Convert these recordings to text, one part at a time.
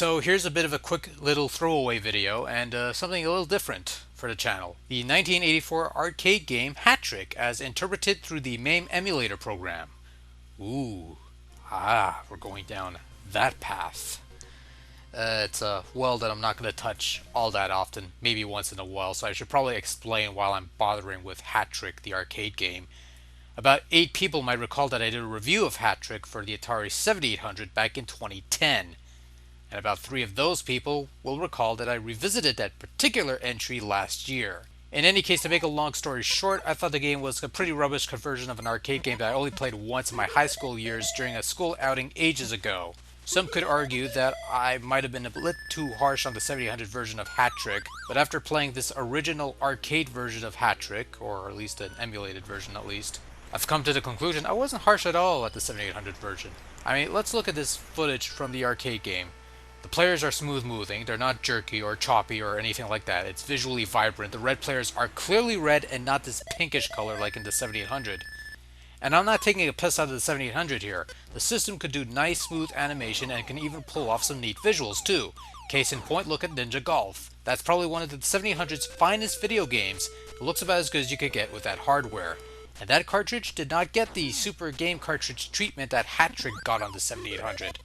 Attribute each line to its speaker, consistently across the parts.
Speaker 1: So here's a bit of a quick little throwaway video and something a little different for the channel. The 1984 arcade game Hat Trick as interpreted through the MAME emulator program. Ooh, we're going down that path. It's a world that I'm not going to touch all that often, maybe once in a while, so I should probably explain while I'm bothering with Hat Trick, the arcade game. About 8 people might recall that I did a review of Hat Trick for the Atari 7800 back in 2010. And about 3 of those people will recall that I revisited that particular entry last year. In any case, to make a long story short, I thought the game was a pretty rubbish conversion of an arcade game that I only played once in my high school years during a school outing ages ago. Some could argue that I might have been a bit too harsh on the 7800 version of Hat Trick, but after playing this original arcade version of Hat Trick, or at least an emulated version at least, I've come to the conclusion I wasn't harsh at all at the 7800 version. I mean, let's look at this footage from the arcade game. The players are smooth moving, they're not jerky or choppy or anything like that. It's visually vibrant. The red players are clearly red and not this pinkish color like in the 7800. And I'm not taking a piss out of the 7800 here. The system could do nice smooth animation and can even pull off some neat visuals too. Case in point, look at Ninja Golf. That's probably one of the 7800's finest video games. It looks about as good as you could get with that hardware. And that cartridge did not get the Super Game cartridge treatment that Hat Trick got on the 7800.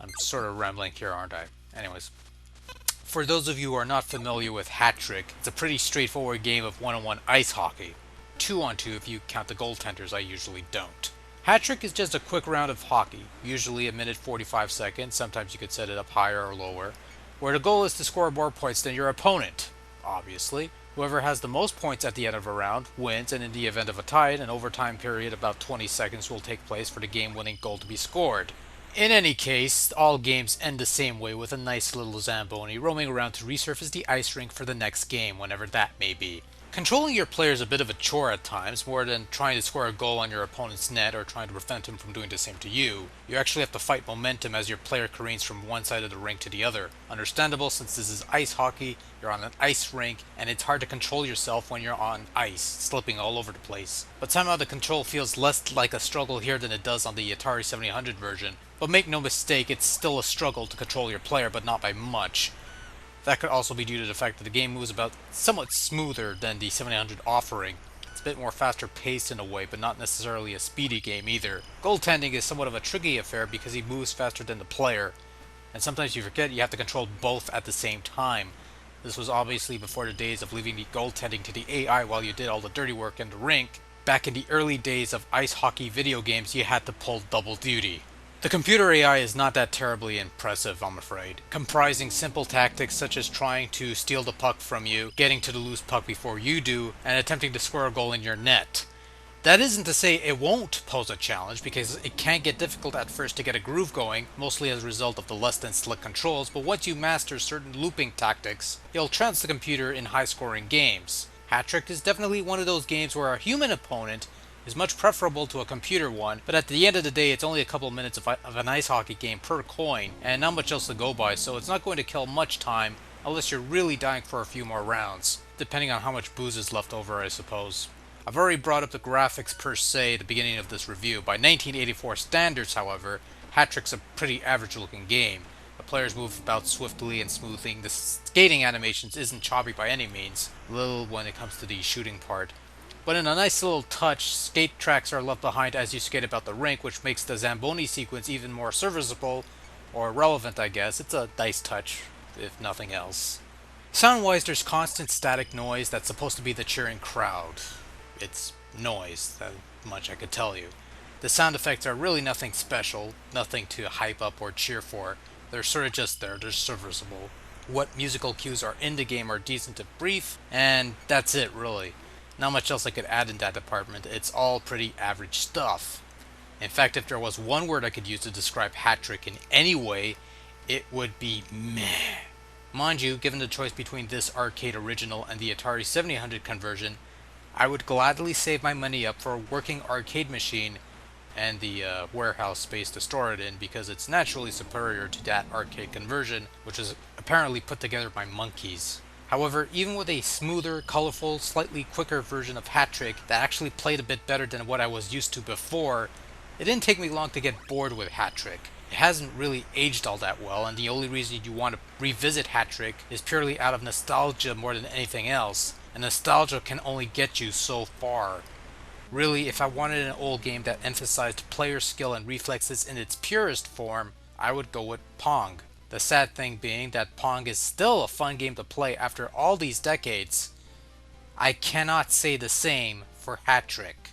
Speaker 1: I'm sort of rambling here, aren't I? Anyways, for those of you who are not familiar with Hat Trick, it's a pretty straightforward game of one-on-one ice hockey. 2-on-2 if you count the goaltenders, I usually don't. Hat Trick is just a quick round of hockey, usually a minute 45 seconds, sometimes you could set it up higher or lower, where the goal is to score more points than your opponent, obviously. Whoever has the most points at the end of a round wins, and in the event of a tie, an overtime period about 20 seconds will take place for the game-winning goal to be scored. In any case, all games end the same way with a nice little Zamboni roaming around to resurface the ice rink for the next game, whenever that may be. Controlling your player is a bit of a chore at times, more than trying to score a goal on your opponent's net or trying to prevent him from doing the same to you. You actually have to fight momentum as your player careens from one side of the rink to the other. Understandable, since this is ice hockey, you're on an ice rink, and it's hard to control yourself when you're on ice, slipping all over the place. But somehow the control feels less like a struggle here than it does on the Atari 7800 version. But make no mistake, it's still a struggle to control your player, but not by much. That could also be due to the fact that the game moves about somewhat smoother than the 7800 offering. It's a bit more faster paced in a way, but not necessarily a speedy game either. Goaltending is somewhat of a tricky affair because he moves faster than the player, and sometimes you forget you have to control both at the same time. This was obviously before the days of leaving the goaltending to the AI while you did all the dirty work in the rink. Back in the early days of ice hockey video games, you had to pull double duty. The computer AI is not that terribly impressive, I'm afraid, comprising simple tactics such as trying to steal the puck from you, getting to the loose puck before you do, and attempting to score a goal in your net. That isn't to say it won't pose a challenge, because it can get difficult at first to get a groove going, mostly as a result of the less than slick controls, but once you master certain looping tactics, you'll trounce the computer in high-scoring games. Hat Trick is definitely one of those games where a human opponent is much preferable to a computer one, but at the end of the day it's only a couple minutes of an ice hockey game per coin, and not much else to go by, so it's not going to kill much time unless you're really dying for a few more rounds, depending on how much booze is left over, I suppose. I've already brought up the graphics per se at the beginning of this review. By 1984 standards, however, Hat Trick's a pretty average looking game. The players move about swiftly and smoothly. The skating animations isn't choppy by any means, little when it comes to the shooting part. But in a nice little touch, skate tracks are left behind as you skate about the rink, which makes the Zamboni sequence even more serviceable, or relevant I guess. It's a nice touch, if nothing else. Sound-wise, there's constant static noise that's supposed to be the cheering crowd. It's noise, that much I could tell you. The sound effects are really nothing special, nothing to hype up or cheer for. They're sort of just there, they're serviceable. What musical cues are in the game are decent and brief, and that's it really. Not much else I could add in that department. It's all pretty average stuff. In fact, if there was one word I could use to describe Hat Trick in any way, it would be meh. Mind you, given the choice between this arcade original and the Atari 7800 conversion, I would gladly save my money up for a working arcade machine and the warehouse space to store it in, because it's naturally superior to that arcade conversion, which is apparently put together by monkeys. However, even with a smoother, colorful, slightly quicker version of Hat Trick that actually played a bit better than what I was used to before, it didn't take me long to get bored with Hat Trick. it hasn't really aged all that well, and the only reason you want to revisit Hat Trick is purely out of nostalgia more than anything else. And nostalgia can only get you so far. Really, if I wanted an old game that emphasized player skill and reflexes in its purest form, I would go with Pong. The sad thing being that Pong is still a fun game to play after all these decades. I cannot say the same for Hat Trick.